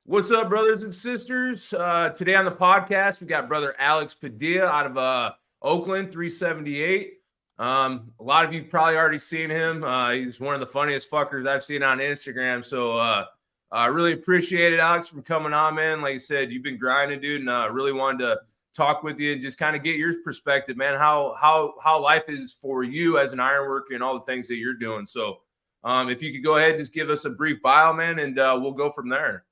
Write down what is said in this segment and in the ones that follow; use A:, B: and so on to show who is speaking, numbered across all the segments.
A: What's up, brothers and sisters? Today on the podcast, we got brother Alex Padilla out of Oakland, 378. A lot of you probably already seen him. He's one of the funniest fuckers I've seen on Instagram. So I really appreciate it, Alex, from coming on, man. Like you said, you've been grinding, dude, and really wanted to talk with you and just kind of get your perspective, man. How life is for you as an ironworker and all the things that you're doing. So if you could go ahead, just give us a brief bio, man, and we'll go from there.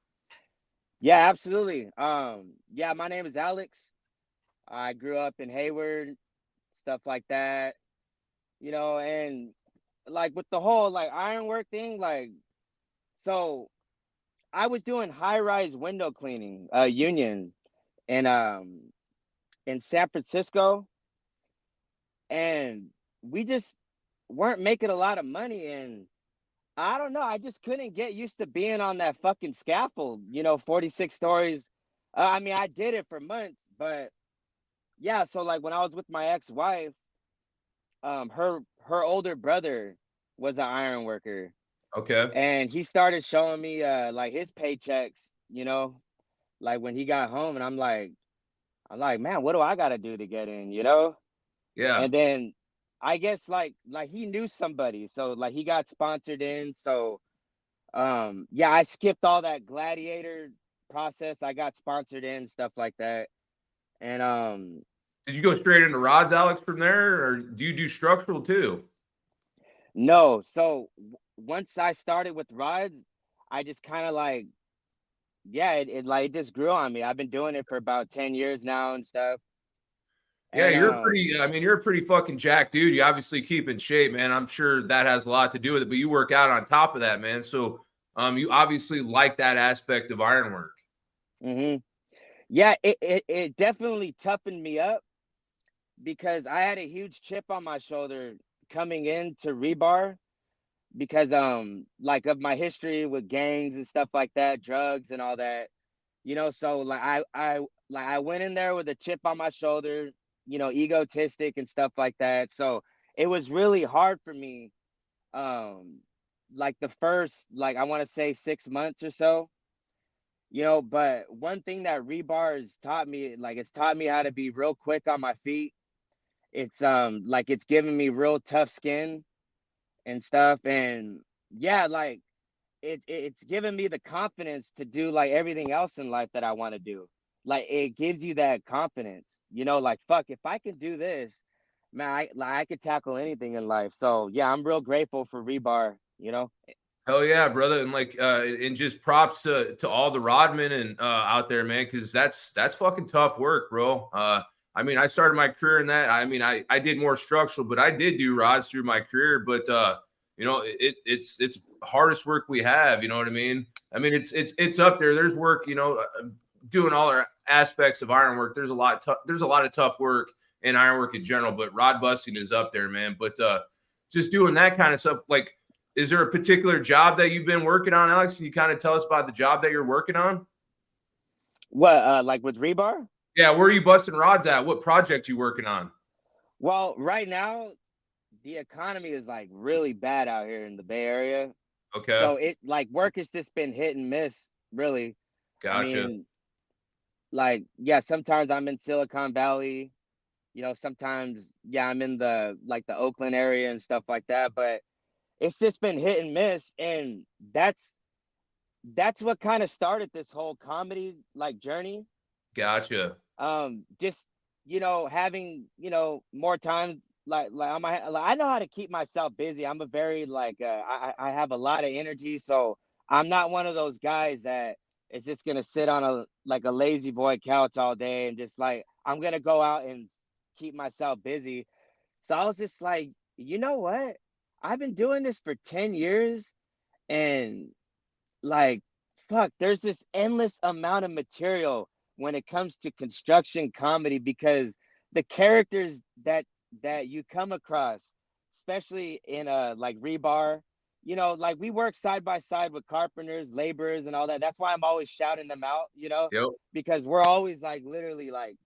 B: Yeah, absolutely. Yeah, my name is Alex. I grew up in Hayward, stuff like that, and like with the whole like ironwork thing, so I was doing high-rise window cleaning, union in in San Francisco, and we just weren't making a lot of money, and I don't know, I just couldn't get used to being on that fucking scaffold, 46 stories. I mean, I did it for months, but yeah, so like when I was with my ex-wife, her older brother was an iron worker,
A: Okay.
B: and he started showing me like his paychecks, like when he got home, and I'm like, man, what do I gotta do to get in?
A: Yeah.
B: And then I guess like he knew somebody, so like he got sponsored in. So yeah, I skipped all that gladiator process. I got sponsored in, stuff like that. And
A: Did you go straight into rods, Alex, from there, or do you do structural too?
B: no, so once I started with rods, I just kind of like, yeah, it like it just grew on me. I've been doing it for about 10 years now and stuff.
A: Yeah,
B: And
A: you're a pretty fucking jacked dude. You obviously keep in shape, man. I'm sure that has a lot to do with it, but you work out on top of that, man. So you obviously like that aspect of ironwork.
B: mhm. Yeah, it definitely toughened me up because I had a huge chip on my shoulder coming into rebar because like of my history with gangs and stuff like that, drugs and all that. So like I went in there with a chip on my shoulder, egotistic and stuff like that. So it was really hard for me, um like the first, like, I want to say 6 months or so. But one thing that rebar has taught me, like, it's taught me how to be real quick on my feet. It's like it's given me real tough skin and stuff. And yeah, like it's given me the confidence to do like everything else in life that I want to do. Like it gives you that confidence, like, fuck, if I can do this, man, I could tackle anything in life. So yeah, I'm real grateful for rebar.
A: Hell yeah, brother, and like, and just props to all the rodmen and out there, man, because that's fucking tough work, bro. I mean, I started my career in that. I mean, I did more structural, but I did do rods through my career. But it's hardest work we have. You know what I mean? I mean, it's up there. There's work, doing all our aspects of ironwork. There's a lot of tough work in ironwork in general, but rod busting is up there, man. But just doing that kind of stuff, like, is there a particular job that you've been working on, Alex? Can you kind of tell us about the job that you're working on?
B: What, like with rebar?
A: Yeah, where are you busting rods at? What project you working on?
B: Well, right now the economy is like really bad out here in the Bay Area.
A: Okay,
B: So it like work has just been hit and miss, really. I
A: gotcha.
B: mean, like, yeah, sometimes I'm in Silicon Valley, sometimes, yeah, I'm in the Oakland area and stuff like that, but it's just been hit and miss. And that's what kind of started this whole comedy like journey.
A: Gotcha.
B: Just, having, more time, like like I know how to keep myself busy. I'm a very like I have a lot of energy, so I'm not one of those guys that is just gonna sit on a lazy boy couch all day and just like, I'm gonna go out and keep myself busy. So I was just like, you know what? I've been doing this for 10 years, and like, fuck, there's this endless amount of material when it comes to construction comedy, because the characters that you come across, especially in like rebar, like we work side by side with carpenters, laborers and all that. That's why I'm always shouting them out,
A: Yep.
B: because we're always like literally like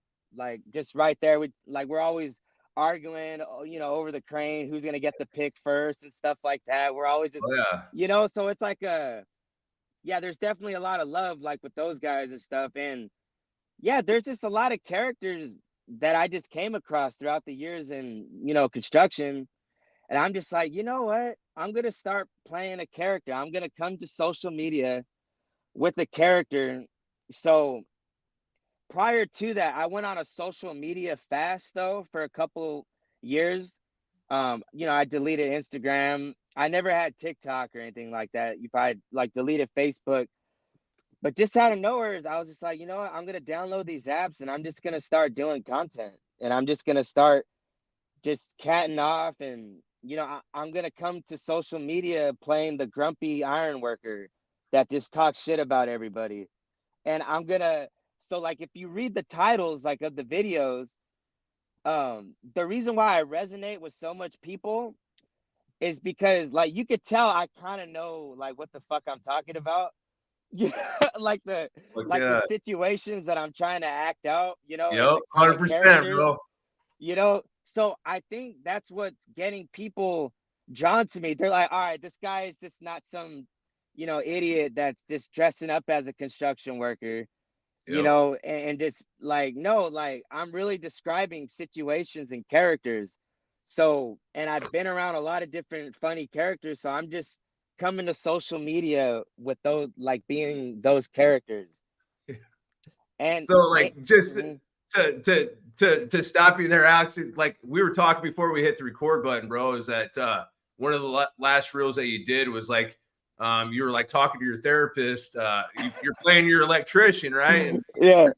B: just right there with, like, we're always arguing, over the crane, who's gonna get the pick first and stuff like that. We're always just,
A: Oh yeah.
B: so it's like a, yeah, there's definitely a lot of love like with those guys and stuff. And yeah, there's just a lot of characters that I just came across throughout the years in, construction. And I'm just like, you know what? I'm gonna start playing a character. I'm gonna come to social media with a character. So prior to that, I went on a social media fast though for a couple years. I deleted Instagram. I never had TikTok or anything like that. If I like deleted Facebook, but just out of nowhere, I was just like, you know what? I'm gonna download these apps and I'm just gonna start doing content. And I'm just gonna start just catting off. And I'm gonna come to social media playing the grumpy iron worker that just talks shit about everybody. And I'm gonna so like if you read the titles like of the videos, the reason why I resonate with so much people is because like you could tell I kind of know like what the fuck I'm talking about. Yeah, like the
A: Like,
B: like the
A: yeah,
B: situations that I'm trying to act out, and
A: yep,
B: the kind of
A: 100%,
B: characters,
A: bro.
B: So I think that's what's getting people drawn to me. They're like, all right, this guy is just not some, idiot that's just dressing up as a construction worker,
A: Yep.
B: and just like, no, like I'm really describing situations and characters. So, and I've been around a lot of different funny characters, so I'm just coming to social media with those, like being those characters. And
A: So like just
B: mhm.
A: to stop you there, Alex, like we were talking before we hit the record button, bro, is that one of the last reels that you did was like you were like talking to your therapist, you're playing your electrician, right? And
B: Yeah,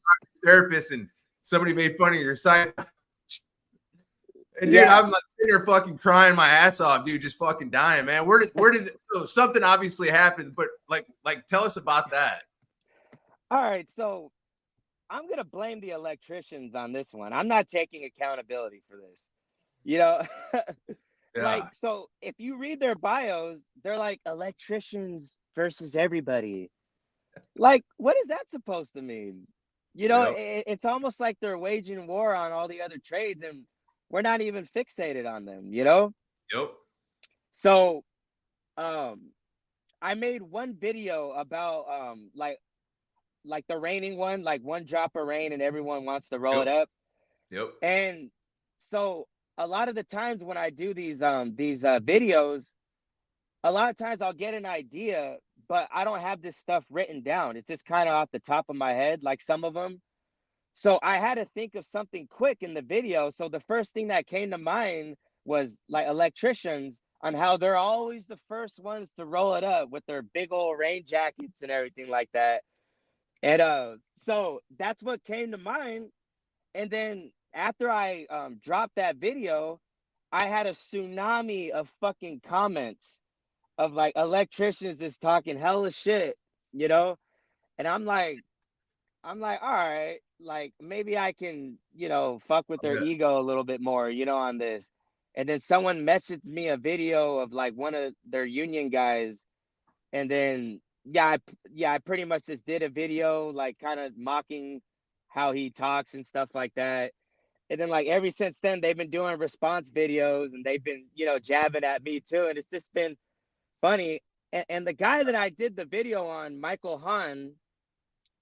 A: therapist, and somebody made fun of your side. And dude,
B: yeah.
A: I'm like sitting here fucking crying my ass off, dude, just fucking dying, man. Where did so something obviously happened, but like tell us about that.
B: All right, so I'm gonna blame the electricians on this one. I'm not taking accountability for this. You know, like,
A: Yeah.
B: so if you read their bios, they're like electricians versus everybody. Like, what is that supposed to mean?
A: Yep.
B: It's almost like they're waging war on all the other trades, and we're not even fixated on them.
A: Yep.
B: So, um, I made one video about like the raining one, like one drop of rain and everyone wants to roll
A: Yep.
B: it up.
A: Yep.
B: And so a lot of the times when I do these videos, a lot of times I'll get an idea, but I don't have this stuff written down. It's just kind of off the top of my head, like some of them. So I had to think of something quick in the video. So the first thing that came to mind was like electricians, on how they're always the first ones to roll it up with their big old rain jackets and everything like that. And so that's what came to mind. And then after I dropped that video, I had a tsunami of fucking comments of like electricians just talking hella shit, you know? And I'm like, all right, like maybe I can, fuck with their
A: Yeah.
B: ego a little bit more, on this. And then someone messaged me a video of like one of their union guys. And then I pretty much just did a video like kind of mocking how he talks and stuff like that. And then like ever since then they've been doing response videos and they've been, jabbing at me too. And it's just been funny. And the guy that I did the video on, Michael Hahn,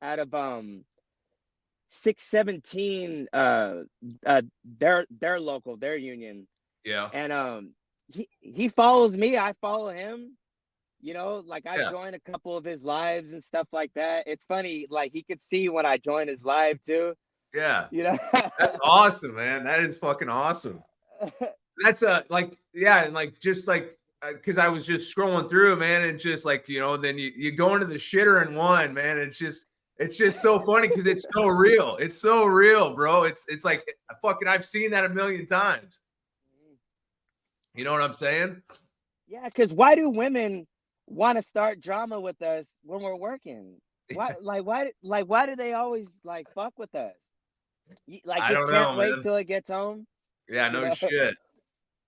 B: out of 617, their local, their union.
A: Yeah.
B: And he follows me, I follow him. Like I've
A: Yeah.
B: joined a couple of his lives and stuff like that. It's funny, like he could see when I join his live too.
A: Yeah.
B: You know.
A: That's awesome, man. That is fucking awesome. That's like, yeah, and like just like because I was just scrolling through, man, and just like then you go into the shitter in one, man. It's just so funny because it's so real. It's so real, bro. It's like fucking I've seen that a million times. You know what I'm saying?
B: Yeah, because why do women want to start drama with us when we're working? Why, why do they always like fuck with us? Like
A: I
B: just
A: don't
B: can't
A: know,
B: wait
A: man.
B: till it gets home.
A: Yeah,
B: You
A: no
B: know.
A: shit.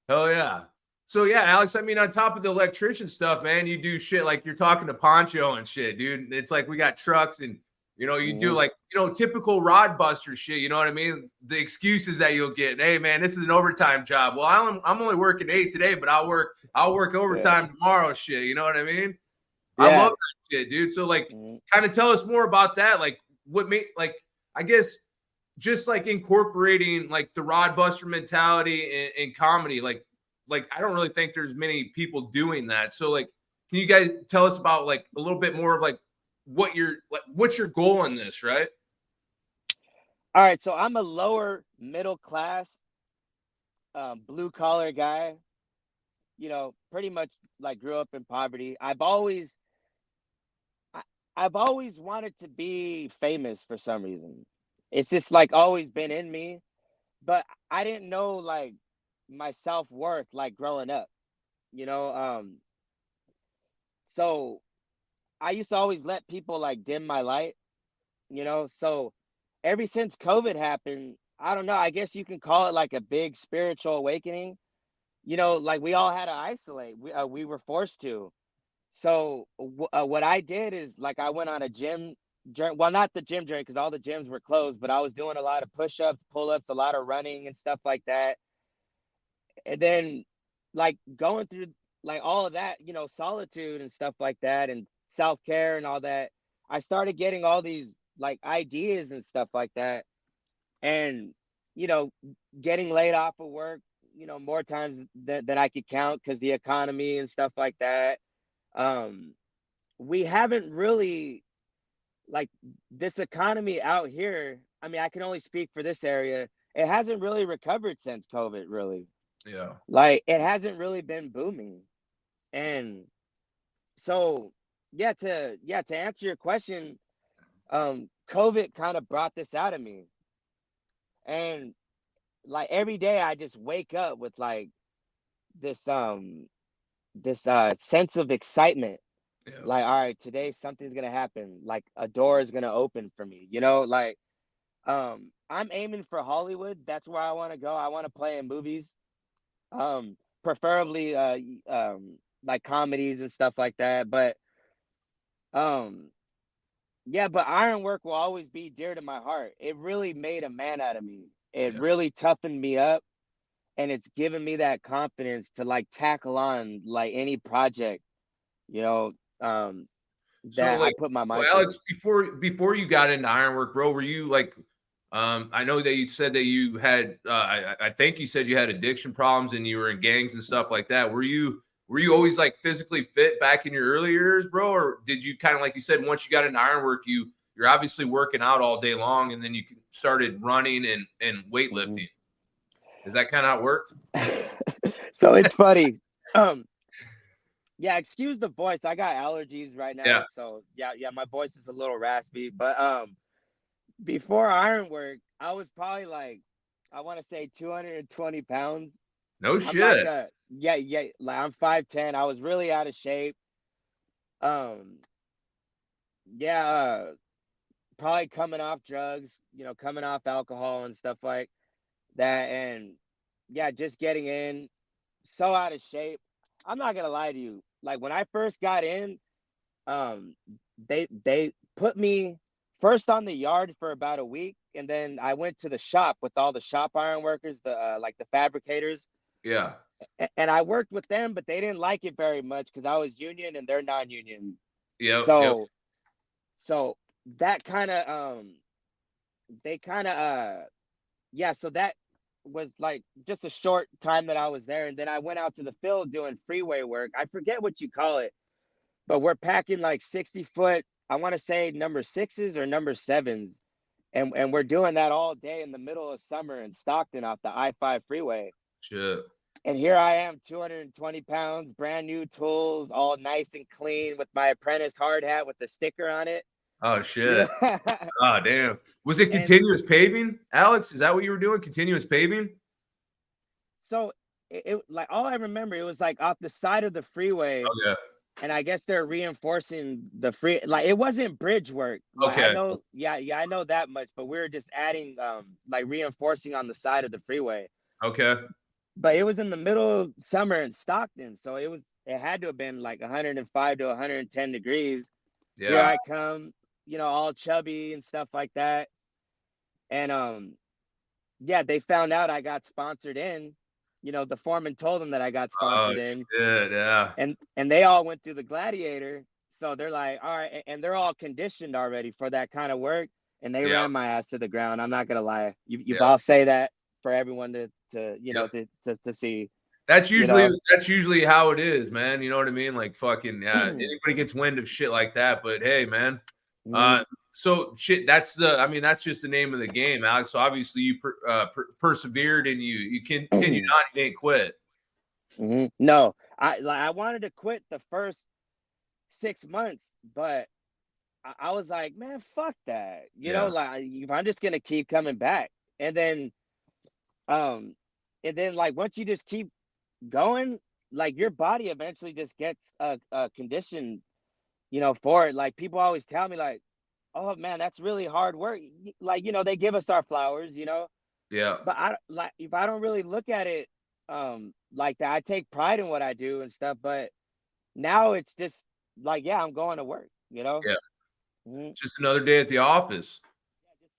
A: Hell yeah. So yeah, Alex, I mean, on top of the electrician stuff, man, you do shit like you're talking to Poncho and shit, dude. It's like we got trucks and you do
B: Mhm.
A: like, typical rod buster shit. You know what I mean? The excuses that you'll get. Hey man, this is an overtime job. Well, I'm only working 8 today, but I'll work
B: Yeah.
A: overtime tomorrow. Shit. You know what I mean? I love
B: Yeah.
A: that shit, dude. So like,
B: Mhm.
A: kind of tell us more about that. Like, what made like I guess just like incorporating like the Rod Buster mentality in comedy. Like I don't really think there's many people doing that. So like, can you guys tell us about like a little bit more of like what's your goal in this, right?
B: All right, so I'm a lower middle class, blue collar guy. Pretty much like grew up in poverty. I, I've always wanted to be famous for some reason. It's just like always been in me, but I didn't know like my self worth like growing up. You know, so I used to always let people like dim my light. So ever since COVID happened, I don't know. I guess you can call it like a big spiritual awakening. Like we all had to isolate. We were forced to. So what I did is like I went on a gym journey. Well, not the gym journey because all the gyms were closed, but I was doing a lot of push-ups, pull-ups, a lot of running and stuff like that. And then like going through like all of that, solitude and stuff like that and self-care and all that, I started getting all these like ideas and stuff like that. And you know, getting laid off of work, more times than I could count because the economy and stuff like that. Um, we haven't really like this economy out here. I mean, I can only speak for this area. It hasn't really recovered since COVID, really.
A: Yeah.
B: Like it hasn't really been booming. And so to answer your question, COVID kind of brought this out of me. And like every day I just wake up with like this sense of excitement.
A: Yeah.
B: Like, all right, today something's gonna happen. Like a door is gonna open for me. Like I'm aiming for Hollywood. That's where I want to go. I want to play in movies. Preferably like comedies and stuff like that. But um yeah, but ironwork will always be dear to my heart. It really made a man out of me. It
A: Yeah.
B: really toughened me up, and it's given me that confidence to like tackle on like any project, you know, um
A: So
B: that I
A: like,
B: put my
A: so
B: mind to.
A: Alex, before you got into ironwork, bro, were you like, I know that you said that you had, I think you said you had addiction problems and you were in gangs and stuff like that. Were you always like physically fit back in your early years, bro, or did you kind of like you said once you got into ironwork, you're obviously working out all day long, and then you started running and weightlifting. Is that kind of how it worked?
B: So it's funny. Um, yeah, excuse the voice. I got allergies right
A: Yeah.
B: now, so yeah, my voice is a little raspy. But before ironwork, I was probably like, I want to say 220 pounds.
A: No
B: I'm like
A: shit.
B: like I'm 5'10". I was really out of shape. Um, yeah, probably coming off drugs, coming off alcohol and stuff like that, and yeah, just getting in so out of shape. I'm not gonna lie to you. Like when I first got in, um, they put me first on the yard for about a week, and then I went to the shop with all the shop iron workers, the like the fabricators,
A: Yeah.
B: and I worked with them, but they didn't like it very much because I was union and they're non-union.
A: Yep. Yep.
B: So that kind of they kind of yeah, so that was like just a short time that I was there, and then I went out to the field doing freeway work. I forget what you call it, but we're packing like 60-foot, I want to say number sixes or number sevens, and we're doing that all day in the middle of summer in Stockton off the I-5 freeway.
A: Shit.
B: And here I am, 220 pounds, brand new tools, all nice and clean with my apprentice hard hat with the sticker on it.
A: Oh
B: You
A: shit.
B: know,
A: Oh damn. Was it
B: and
A: continuous paving, Alex? Is that what you were doing? Continuous paving?
B: so it like all I remember, it was like off the side of the freeway,
A: Oh yeah.
B: and I guess they're reinforcing the free. Like it wasn't bridge work. Like I
A: Okay.
B: know, yeah, I know that much. But we were just adding, like reinforcing on the side of the freeway.
A: Okay.
B: But it was in the middle of summer in Stockton, so it had to have been like 105 to 110 degrees. Here
A: Yeah.
B: I come, all chubby and stuff like that, and yeah, they found out I got sponsored in. The foreman told them that I got
A: Oh
B: sponsored in,
A: shit. Yeah.
B: and they all went through the gladiator. So they're like, all right, and they're all conditioned already for that kind of work, and they
A: Yeah.
B: ran my ass to the ground. I'm not gonna lie. You've
A: Yeah.
B: all say that for everyone to
A: Yeah.
B: to see.
A: That's
B: You know,
A: usually how it is, man. You know what I mean? Like fucking anybody gets wind of shit like that. But hey, man. So shit, that's just the name of the game, Alex. So obviously you persevered and you continued on. You didn't quit.
B: No, I wanted to quit the first 6 months, but I was like, man, fuck that. You know,
A: Yeah.
B: like if I'm just gonna keep coming back, and then um, like once you just keep going, like your body eventually just gets a condition, for it. Like people always tell me, like, oh man, that's really hard work. Like they give us our flowers,
A: Yeah.
B: but I like if I don't really look at it like that. I take pride in what I do and stuff, but now it's just like, yeah, I'm going to work,
A: Yeah.
B: Mhm.
A: Just another day at the office.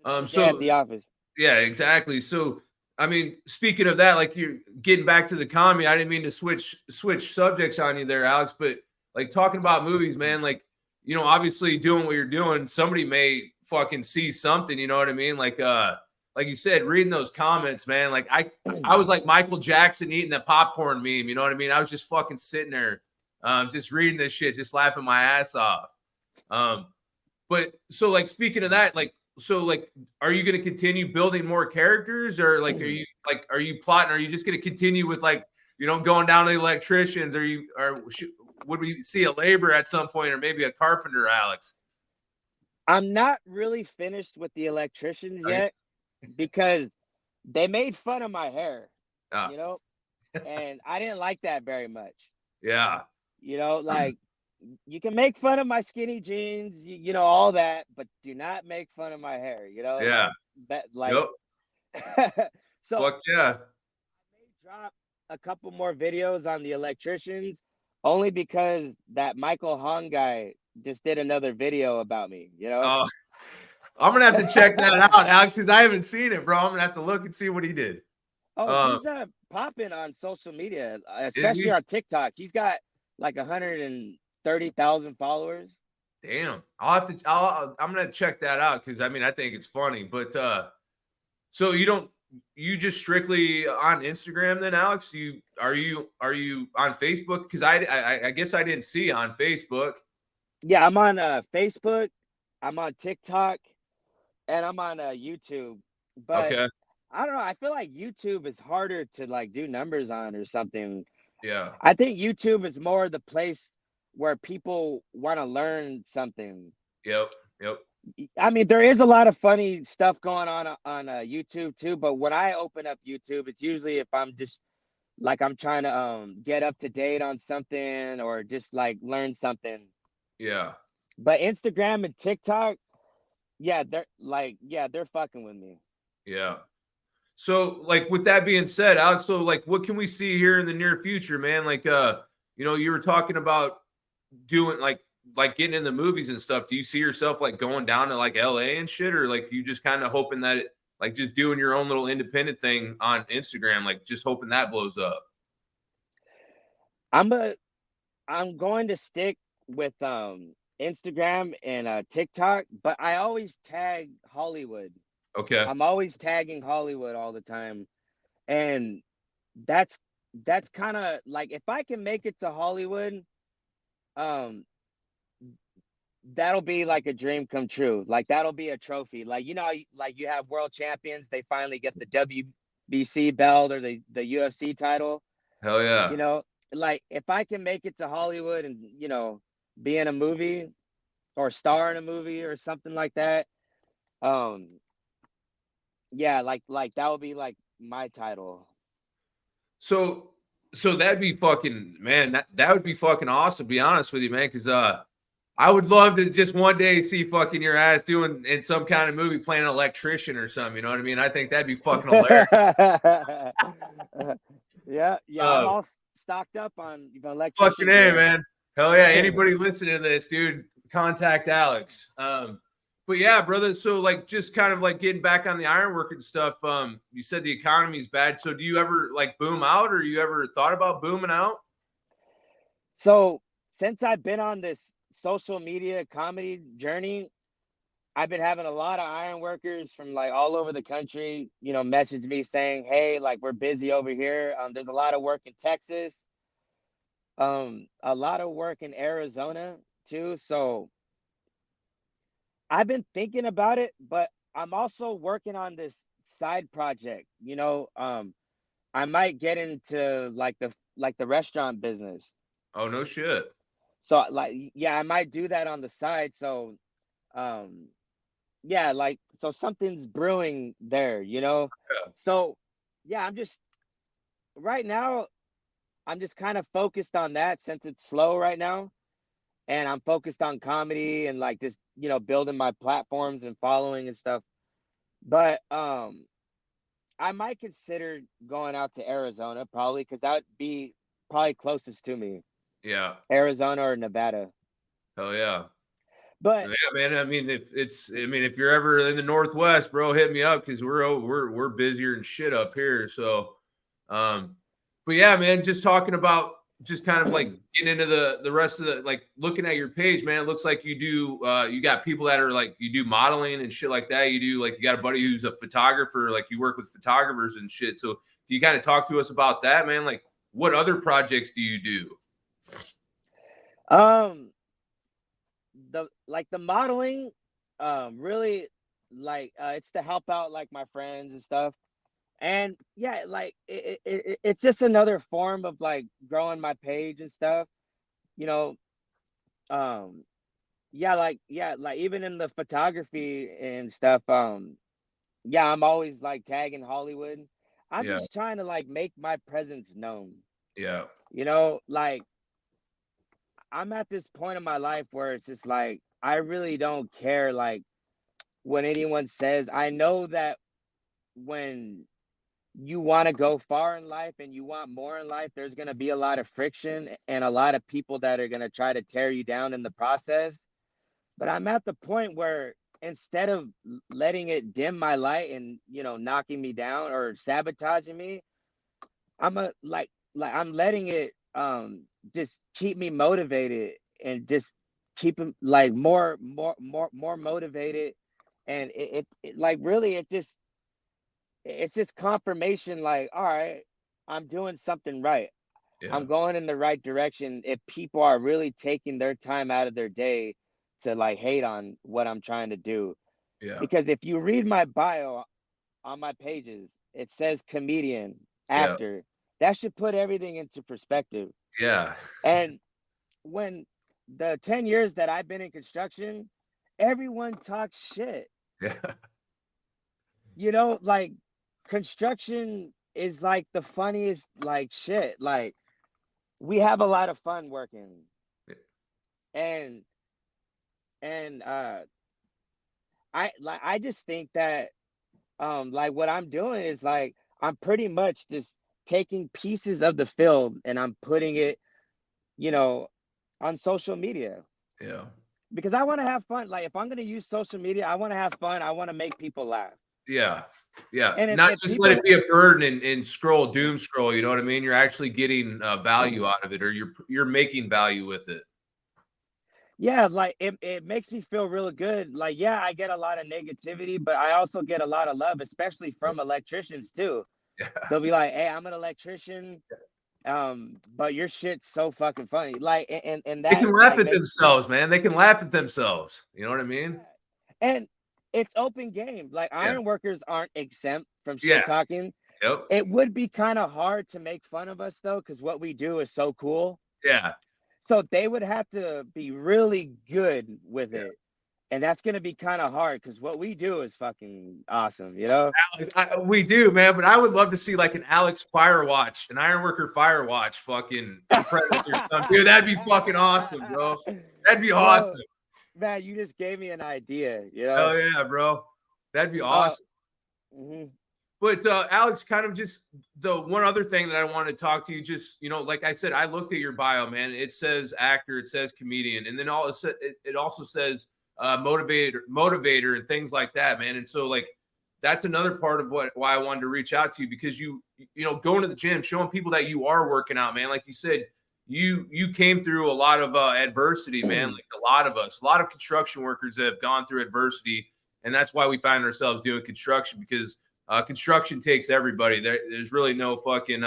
B: Another day at
A: So
B: the office.
A: yeah, exactly. So I mean, speaking of that, like you're getting back to the comedy, I didn't mean to switch subjects on you there, Alex, but like talking about movies, man, like obviously doing what you're doing, somebody may fucking see something, you know what I mean? Like you said, reading those comments, man, like I was like Michael Jackson eating the popcorn meme, you know what I mean? I was just fucking sitting there, just reading this shit, just laughing my ass off. But so like speaking of that, like so like are you going to continue building more characters, or like are you plotting, are you just going to continue with like going down to the electricians, would we see a laborer at some point, or maybe a carpenter, Alex?
B: I'm not really finished with the electricians
A: Right.
B: yet because they made fun of my hair,
A: Ah.
B: you know, and I didn't like that very much.
A: Yeah.
B: Like you can make fun of my skinny jeans, all that, but do not make fun of my hair,
A: Yeah.
B: like that, like.
A: Yep.
B: So
A: Fuck yeah.
B: may drop a couple more videos on the electricians only because that Michael Hong guy just did another video about me,
A: Oh, I'm gonna have to check that out, Alex, because I haven't seen it, bro. I'm gonna have to look and see what he did.
B: Oh, he's popping on social media,
A: Is
B: especially
A: he?
B: on TikTok. He's got like 130,000 followers.
A: Damn. I'm gonna check that out, because I mean I think it's funny. But so you just strictly on Instagram then, Alex? Are you on Facebook? Because I guess I didn't see on Facebook.
B: Yeah, I'm on Facebook, I'm on TikTok, and I'm on YouTube. But
A: Okay.
B: I don't know. I feel like YouTube is harder to like do numbers on or something.
A: Yeah.
B: I think YouTube is more the place where people want to learn something.
A: Yep. Yep.
B: I mean, there is a lot of funny stuff going on YouTube too. But when I open up YouTube, it's usually if I'm just like I'm trying to get up to date on something or just like learn something.
A: Yeah.
B: But Instagram and TikTok, they're fucking with me.
A: Yeah. So, like, with that being said, Alex, so like, what can we see here in the near future, man? Like, you were talking about doing like getting in the movies and stuff. Do you see yourself like going down to like LA and shit, or like you just kind of hoping that like just doing your own little independent thing on Instagram, like just hoping that blows up?
B: I'm going to stick with Instagram and TikTok, but I always tag Hollywood.
A: Okay.
B: I'm always tagging Hollywood all the time. And that's kind of like if I can make it to Hollywood, um that'll be like a dream come true. Like that'll be a trophy. Like like you have world champions, they finally get the WBC belt or the UFC title,
A: Hell
B: you
A: yeah.
B: know. Like if I can make it to Hollywood and be in a movie or star in a movie or something like that, um yeah, like that would be like my title.
A: So that'd be fucking, man, that would be fucking awesome, to be honest with you, man. Cause I would love to just one day see fucking your ass doing in some kind of movie playing an electrician or something. You know what I mean? I think that'd be fucking hilarious.
B: Yeah, I'm all stocked up on
A: Fucking
B: electrician
A: A,
B: gear.
A: man. Hell yeah. Anybody listening to this, dude, contact Alex. But yeah, brother. So like just kind of like getting back on the ironwork and stuff. You said the economy's bad. So do you ever like boom out, or you ever thought about booming out?
B: So since I've been on this social media comedy journey, I've been having a lot of iron workers from like all over the country, message me saying, "Hey, like we're busy over here. There's a lot of work in Texas, a lot of work in Arizona too." So I've been thinking about it, but I'm also working on this side project. I might get into like the restaurant business.
A: Oh, no shit.
B: So like, yeah, I might do that on the side. So um yeah, like, so something's brewing there.
A: Yeah.
B: So yeah, right now I'm just kind of focused on that since it's slow right now, and I'm focused on comedy and like just building my platforms and following and stuff. But I might consider going out to Arizona probably, because that would be probably closest to me,
A: Yeah.
B: Arizona or Nevada.
A: Hell yeah.
B: But
A: Yeah, man. I mean, if you're ever in the Northwest, bro, hit me up because we're busier and shit up here. So, but yeah, man, just talking about just kind of like getting into the rest of the, like, looking at your page, man. It looks like you got people that are like, you do modeling and shit like that. You got a buddy who's a photographer, like you work with photographers and shit. So, can you kind of talk to us about that, man? Like, what other projects do you do?
B: um the modeling, really, like, it's to help out like my friends and stuff. And yeah, like it's just another form of like growing my page and stuff, you know. Um yeah, like even in the photography and stuff, yeah, I'm always like tagging Hollywood. I'm
A: Yeah,
B: just trying to like make my presence known.
A: yeah,
B: Like, I'm at this point in my life where it's just like I really don't care like what anyone says. I know that when you want to go far in life and you want more in life, there's going to be a lot of friction and a lot of people that are going to try to tear you down in the process. But I'm at the point where instead of letting it dim my light and, knocking me down or sabotaging me, I'm I'm letting it just keep me motivated and just keep 'em, like, more motivated. And it like really it's just confirmation, like, all right, I'm doing something right.
A: yeah,
B: I'm going in the right direction if people are really taking their time out of their day to like hate on what I'm trying to do.
A: yeah,
B: Because if you read my bio on my pages, it says comedian,
A: yeah,
B: actor. That should put everything into perspective.
A: yeah,
B: And when the 10 years that I've been in construction, everyone talks shit.
A: yeah,
B: Like, construction is like the funniest like shit. Like, we have a lot of fun working. And and I just think that like what I'm doing is like I'm pretty much just taking pieces of the field and I'm putting it, you know, on social media,
A: yeah.
B: because I want to have fun. Like, if I'm going to use social media, I want to have fun. I want to make people laugh.
A: Yeah. Yeah.
B: And
A: Not
B: if
A: just let
B: people,
A: it be a burden and scroll, doom scroll. You know what I mean? You're actually getting value out of it, or you're making value with it.
B: yeah, like it makes me feel really good. Like, yeah, I get a lot of negativity, but I also get a lot of love, especially from electricians too.
A: Yeah.
B: They'll be like, "Hey, I'm an electrician, but your shit's so fucking funny." Like, and
A: They
B: that
A: can laugh
B: like
A: at
B: makes,
A: themselves, man. They can laugh at themselves. You know what I mean?
B: yeah. And it's open game. Like,
A: Yeah.
B: iron workers aren't exempt from
A: Yeah.
B: shit talking.
A: Yep.
B: It would be kind of hard to make fun of us though, because what we do is so cool.
A: Yeah.
B: So they would have to be really good with
A: Yeah.
B: it. And that's gonna be kind of hard because what we do is fucking awesome.
A: We do, man. But I would love to see like an Alex Firewatch, an Ironworker Firewatch, fucking apprentice or something. Dude, that'd be fucking awesome, bro. That'd be
B: Bro,
A: awesome.
B: man, you just gave me an idea.
A: Hell yeah, bro. That'd be
B: Uh,
A: awesome.
B: mhm.
A: But Alex, kind of just the one other thing that I want to talk to you, just, like I said, I looked at your bio, man. It says actor, it says comedian, and then it also says motivator, and things like that, man. And so, like, that's another part of why I wanted to reach out to you, because going to the gym, showing people that you are working out, man. Like you said, you came through a lot of adversity, man. Like a lot of us, a lot of construction workers have gone through adversity, and that's why we find ourselves doing construction, because construction takes everybody. There's really no fucking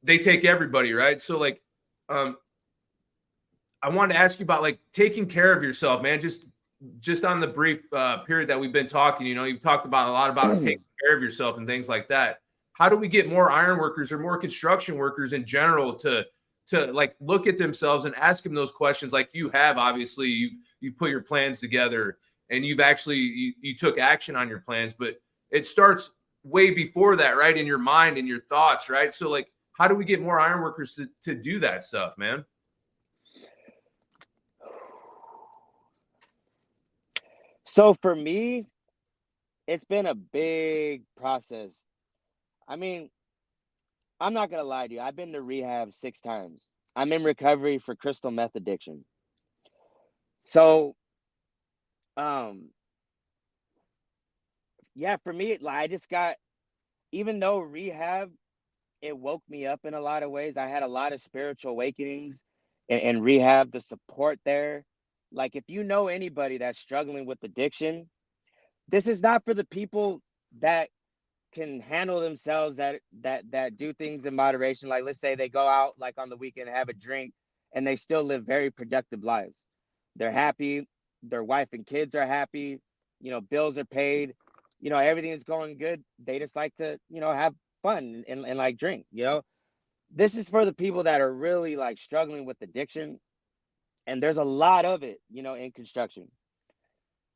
A: they take everybody, right? So like, I wanted to ask you about like taking care of yourself, man. Just on the brief period that we've been talking, you've talked about a lot about taking care of yourself and things like that. How do we get more iron workers or more construction workers in general to like look at themselves and ask them those questions? Like you have, obviously, you've put your plans together and you've actually you took action on your plans, but it starts way before that, right? In your mind and your thoughts, right? So like, how do we get more iron workers to do that stuff, man?
B: So for me, it's been a big process. I mean, I'm not gonna lie to you. I've been to rehab 6 times. I'm in recovery for crystal meth addiction. So, um, yeah, for me, like I just got, even though rehab, it woke me up in a lot of ways. I had a lot of spiritual awakenings in rehab, the support there. Like if you know anybody that's struggling with addiction, this is not for the people that can handle themselves, that do things in moderation. Like let's say they go out like on the weekend and have a drink and they still live very productive lives. They're happy, their wife and kids are happy, bills are paid, everything is going good. They just like to, have fun and like drink. This is for the people that are really like struggling with addiction, and there's a lot of it, in construction.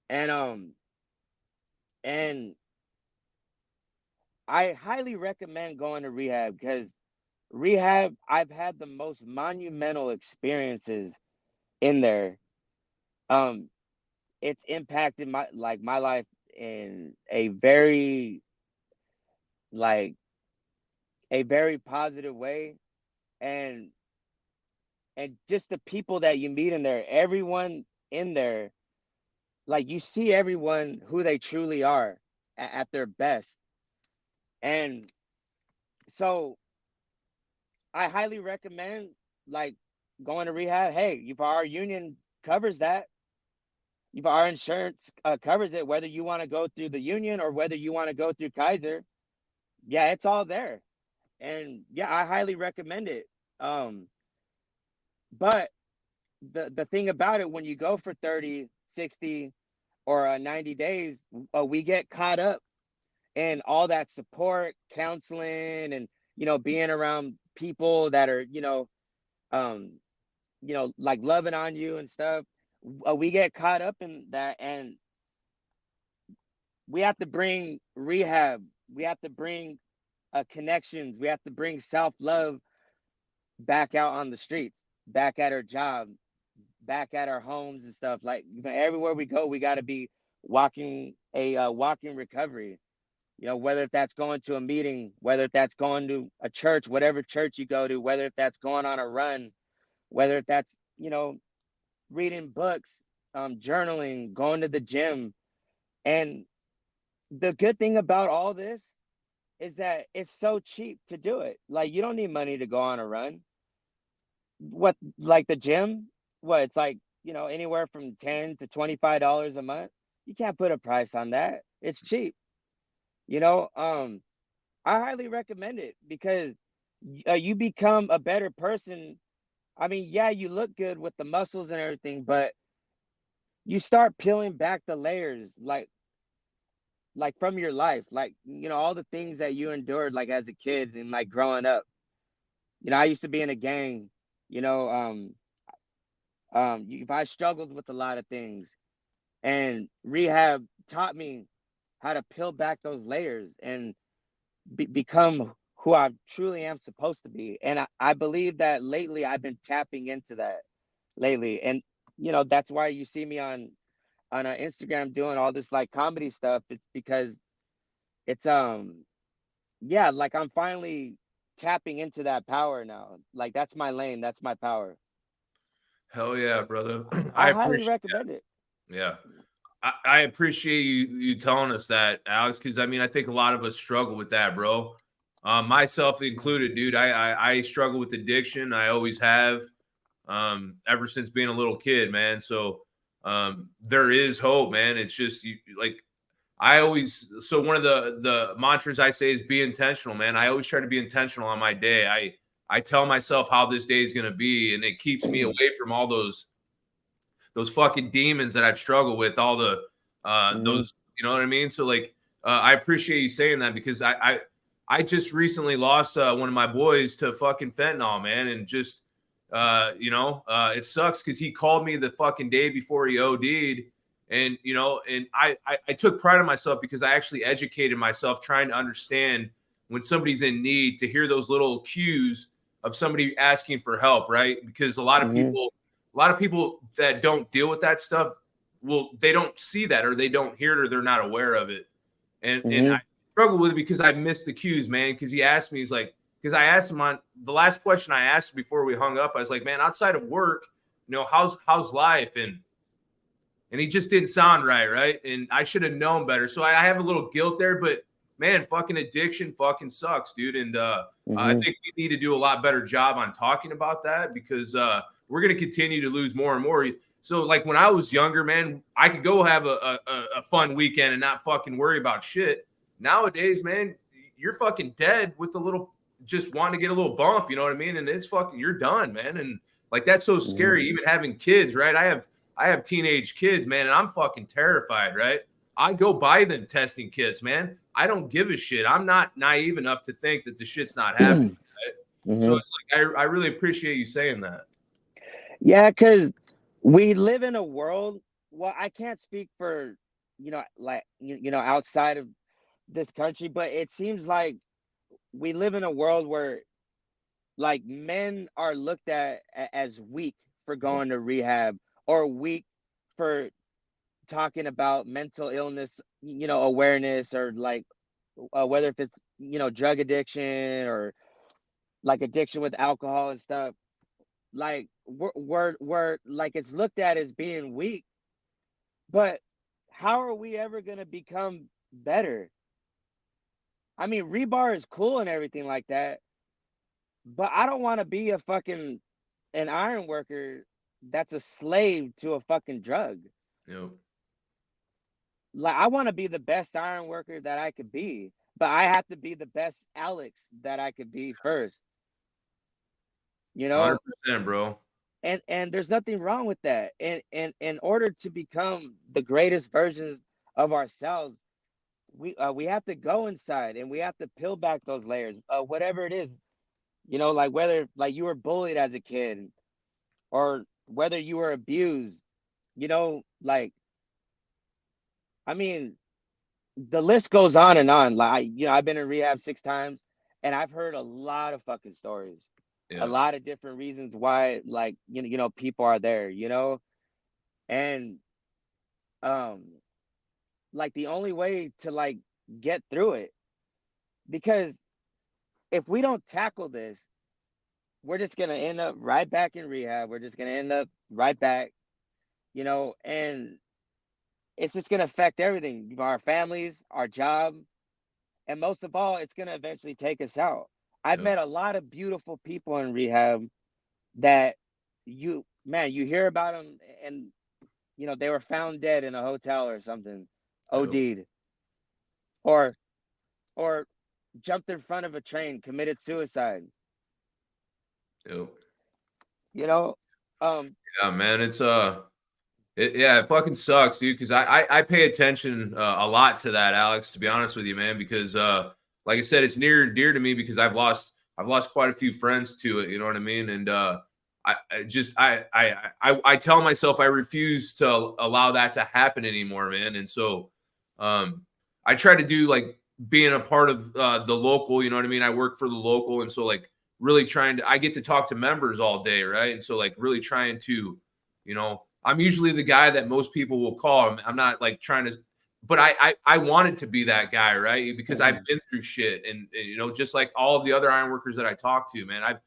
B: And I highly recommend going to rehab because rehab, I've had the most monumental experiences in there. Um, it's impacted my life in like a very positive way. And just the people that you meet in there, everyone in there, like you see everyone who they truly are at their best. And so I highly recommend like going to rehab. Hey, if our union covers that, if our insurance covers it, whether you want to go through the union or whether you want to go through Kaiser, yeah, it's all there. And yeah, I highly recommend it. Um, but the thing about it, when you go for 30, 60, or 90 days, we get caught up in all that support, counseling, and being around people that are um, like loving on you and stuff. We get caught up in that, and we have to bring rehab. We have to bring connections. We have to bring self love back out on the streets, back at our job, back at our homes and stuff. Like everywhere we go, we got to be walking a walking recovery. Whether if that's going to a meeting, whether if that's going to a church, whatever church you go to, whether if that's going on a run, whether if that's reading books, journaling, going to the gym. And the good thing about all this is that it's so cheap to do it. Like you don't need money to go on a run. What, like the gym? What, it's like, anywhere from $10 to $25 a month. You can't put a price on that. It's cheap. You know, um, I highly recommend it because you become a better person. I mean, yeah, you look good with the muscles and everything, but you start peeling back the layers, like from your life, like all the things that you endured, like as a kid and like growing up. I used to be in a gang. You know, if I struggled with a lot of things, and rehab taught me how to peel back those layers and become who I truly am supposed to be. And I believe that lately I've been tapping into that lately, and that's why you see me on Instagram doing all this like comedy stuff. It's because it's yeah, like I'm finally tapping into that power now. Like that's my lane, that's my power.
A: Hell yeah, brother. I
B: I highly
A: appreciate
B: recommend it.
A: that. Yeah. I appreciate you telling us that, Alex, because I mean I think a lot of us struggle with that, bro. Myself included, dude. I struggle with addiction. I always have, ever since being a little kid, man. So there is hope, man. It's just like I always. So one of the mantras I say is be intentional, man. I always try to be intentional on my day. I tell myself how this day is gonna be, and it keeps me away from all those fucking demons that I've struggled with. All the those, you know what I mean. So like, I appreciate you saying that because I just recently lost one of my boys to fucking fentanyl, man, and just it sucks because he called me the fucking day before he OD'd, and and I took pride in myself because I actually educated myself trying to understand when somebody's in need, to hear those little cues of somebody asking for help, right? Because a lot of people that don't deal with that stuff, they don't see that, or they don't hear it, or they're not aware of it, and I struggle with it because I missed the cues, man. Because he asked me, he's like, because I asked him on the last question I asked before we hung up, I was like, man, outside of work, how's life? And he just didn't sound right? And I should have known better. So I have a little guilt there, but man, fucking addiction fucking sucks, dude. And I think we need to do a lot better job on talking about that because we're going to continue to lose more and more. So like when I was younger, man, I could go have a fun weekend and not fucking worry about shit. Nowadays, man, you're fucking dead with a little, just wanting to get a little bump, you know what I mean? And it's fucking, you're done, man. And like, that's so scary, even having kids, right? I have teenage kids, man, and I'm fucking terrified, right? I go buy them testing kits, man. I don't give a shit. I'm not naive enough to think that the shit's not happening, right? So it's like, I really appreciate you saying that.
B: Yeah, because we live in a world. Well, I can't speak for, like, outside of this country, but it seems like we live in a world where like men are looked at as weak for going to rehab, or weak for talking about mental illness, awareness, or like whether if it's drug addiction or like addiction with alcohol and stuff. Like we're like, it's looked at as being weak, but how are we ever going to become better? I mean, rebar is cool and everything like that, but I don't want to be a fucking an iron worker that's a slave to a fucking drug.
A: Yep.
B: Like, I want to be the best iron worker that I could be, but I have to be the best Alex that I could be first.
A: 100%, bro.
B: And there's nothing wrong with that. And in order to become the greatest versions of ourselves, we have to go inside and we have to peel back those layers, whatever it is, like whether like you were bullied as a kid, or whether you were abused, like, I mean, the list goes on and on. Like, I've been in rehab 6 times, and I've heard a lot of fucking stories, a lot of different reasons why, like, people are there, and like the only way to like get through it, because if we don't tackle this, we're just gonna end up right back in rehab. We're just gonna end up right back, and it's just gonna affect everything, our families, our job, and most of all, it's gonna eventually take us out. I've met a lot of beautiful people in rehab that you hear about them, and they were found dead in a hotel or something, OD'd, or jumped in front of a train, committed suicide.
A: Yep.
B: Yeah,
A: man, it fucking sucks, dude, because I pay attention a lot to that, Alex, to be honest with you, man, because like I said, it's near and dear to me because I've lost quite a few friends to it, you know what I mean? And I tell myself I refuse to allow that to happen anymore, man. And so I try to do, like, being a part of the local, you know what I mean? I work for the local, and so like really I get to talk to members all day, right? And so like really trying to, I'm usually the guy that most people will call. I'm not like trying to, but I wanted to be that guy, right? Because I've been through shit, and just like all of the other iron workers that I talk to, man, I've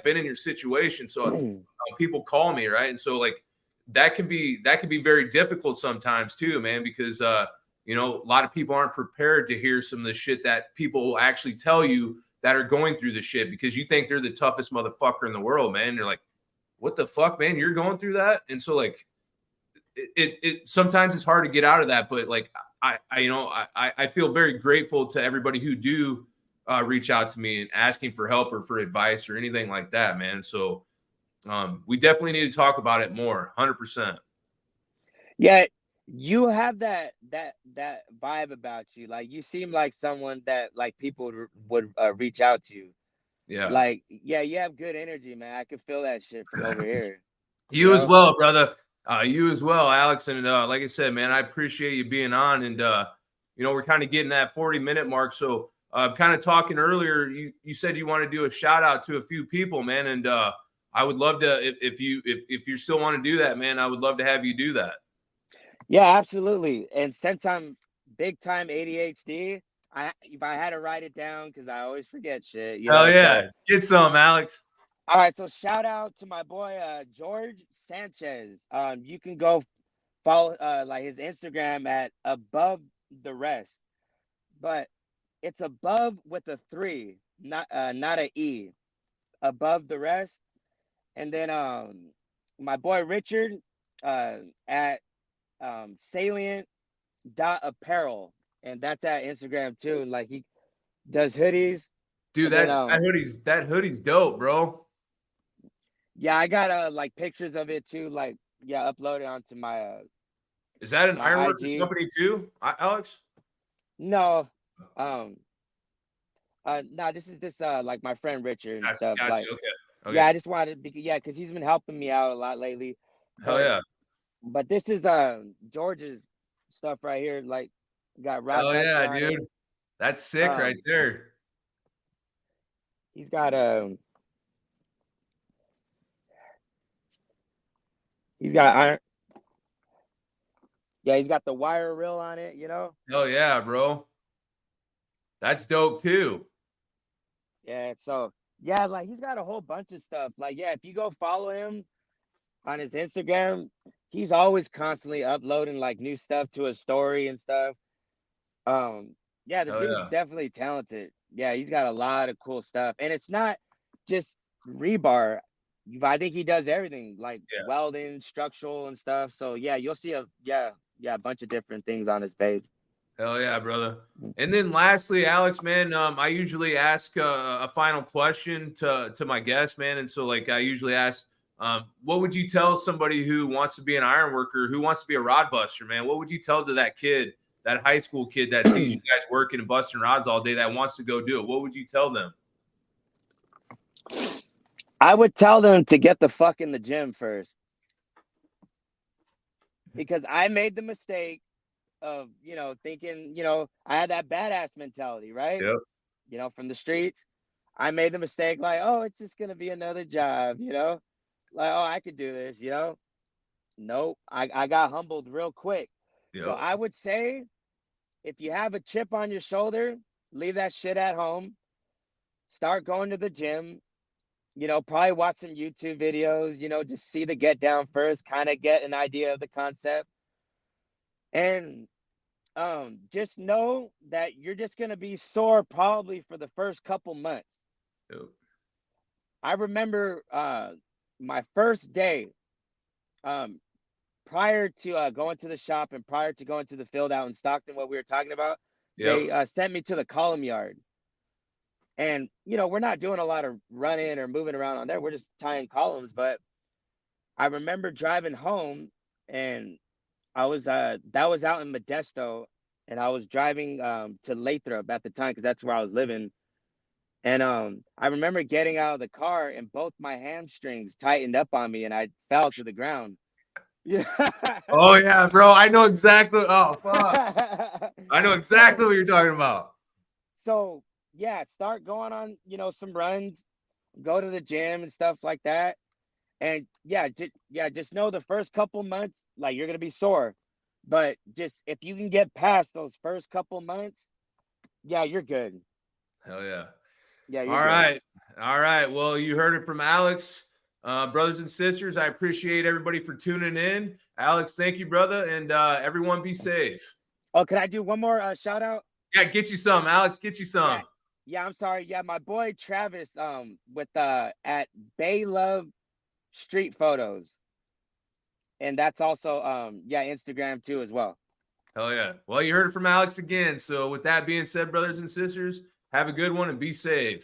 A: been in your situation. So people call me, right? And so like that can be very difficult sometimes too, man, because you know, a lot of people aren't prepared to hear some of the shit that people will actually tell you that are going through the shit, because you think they're the toughest motherfucker in the world, man. You're like, what the fuck, man? You're going through that? And so like, it sometimes it's hard to get out of that, but like, I feel very grateful to everybody who do reach out to me and asking for help or for advice or anything like that, man. So we definitely need to talk about it more. 100%.
B: Yeah, you have that vibe about you. Like you seem like someone that like people would reach out to.
A: Yeah.
B: Like, yeah, you have good energy, man. I can feel that shit from over here.
A: You as well, brother. You as well, Alex. And like I said, man, I appreciate you being on. And you know, we're kind of getting that 40-minute mark. So kind of talking earlier, you said you want to do a shout out to a few people, man. And I would love to, if you still want to do that, man, I would love to have you do that.
B: Yeah, absolutely. And since I'm big time ADHD, if I had to write it down because I always forget shit, you know.
A: Hell yeah.
B: So,
A: Get some, Alex.
B: all right, so shout out to my boy George Sanchez. You can go follow like his Instagram at above the rest, but it's above with a 3, not a E. Above the rest. And then my boy Richard at salient dot apparel, and that's at Instagram too. Like he does hoodies.
A: Dude,
B: Then,
A: that hoodie's dope, bro.
B: yeah, I got like pictures of it too. Like, yeah, uploaded onto my
A: is that an
B: my
A: ironworker
B: IG.
A: company too, Alex?
B: No, no, this is like my friend Richard and stuff.
A: Gotcha.
B: Like,
A: Okay.
B: yeah, I just wanted to be, yeah, because he's been helping me out a lot lately.
A: Hell yeah.
B: But this is George's stuff right here. Like, got Rod
A: Hell
B: Buster
A: yeah,
B: on
A: dude.
B: it.
A: That's sick right there.
B: He's got iron. Yeah, he's got the wire reel on it, you know?
A: Hell yeah, bro. That's dope too.
B: Yeah, so yeah, like he's got a whole bunch of stuff. Like, yeah, if you go follow him on his Instagram, he's always constantly uploading like new stuff to his story and stuff. Yeah, the dude's definitely talented. Yeah, he's got a lot of cool stuff. And it's not just rebar. I think he does everything, like welding, structural and stuff. So yeah, you'll see a bunch of different things on his page.
A: Hell yeah, brother. And then lastly, Alex, man, I usually ask a final question to my guests, man. And so like I usually ask, what would you tell somebody who wants to be an iron worker, who wants to be a rod buster, man? What would you tell to that kid, that high school kid that sees you guys working and busting rods all day, that wants to go do it? What would you tell them?
B: I would tell them to get the fuck in the gym first. Because I made the mistake of, you know, thinking, you know, I had that badass mentality, right?
A: Yep.
B: You know, from the streets. I made the mistake like, oh, it's just going to be another job, you know? Like, oh, I could do this, you know? Nope. I got humbled real quick. Yep. So I would say, if you have a chip on your shoulder, leave that shit at home. Start going to the gym. You know, probably watch some YouTube videos, you know, just see the get down first, kind of get an idea of the concept. And just know that you're just going to be sore probably for the first couple months. Yep. I remember my first day, prior to going to the shop and prior to going to the field out in Stockton, what we were talking about, they sent me to the column yard. And, you know, we're not doing a lot of running or moving around on there. We're just tying columns. But I remember driving home, and I was that was out in Modesto, and I was driving to Lathrop at the time because that's where I was living. And I remember getting out of the car and both my hamstrings tightened up on me and I fell to the ground. Yeah.
A: Oh yeah, bro. I know exactly. Oh fuck. I know exactly what you're talking about.
B: So yeah, start going on, you know, some runs, go to the gym and stuff like that. And just know the first couple months, like you're gonna be sore. But just if you can get past those first couple months, yeah, you're good.
A: Hell yeah.
B: Yeah.
A: All right. All right. Well, you heard it from Alex. Brothers and sisters, I appreciate everybody for tuning in. Alex, thank you, brother. And everyone be safe.
B: Oh, can I do one more shout out?
A: Yeah, get you some, Alex. Get you some.
B: Yeah. Yeah, I'm sorry. Yeah, my boy Travis with at Bay Love Street Photos. And that's also yeah, Instagram too as well.
A: Hell yeah. Well, you heard it from Alex again. So with that being said, brothers and sisters, have a good one and be safe.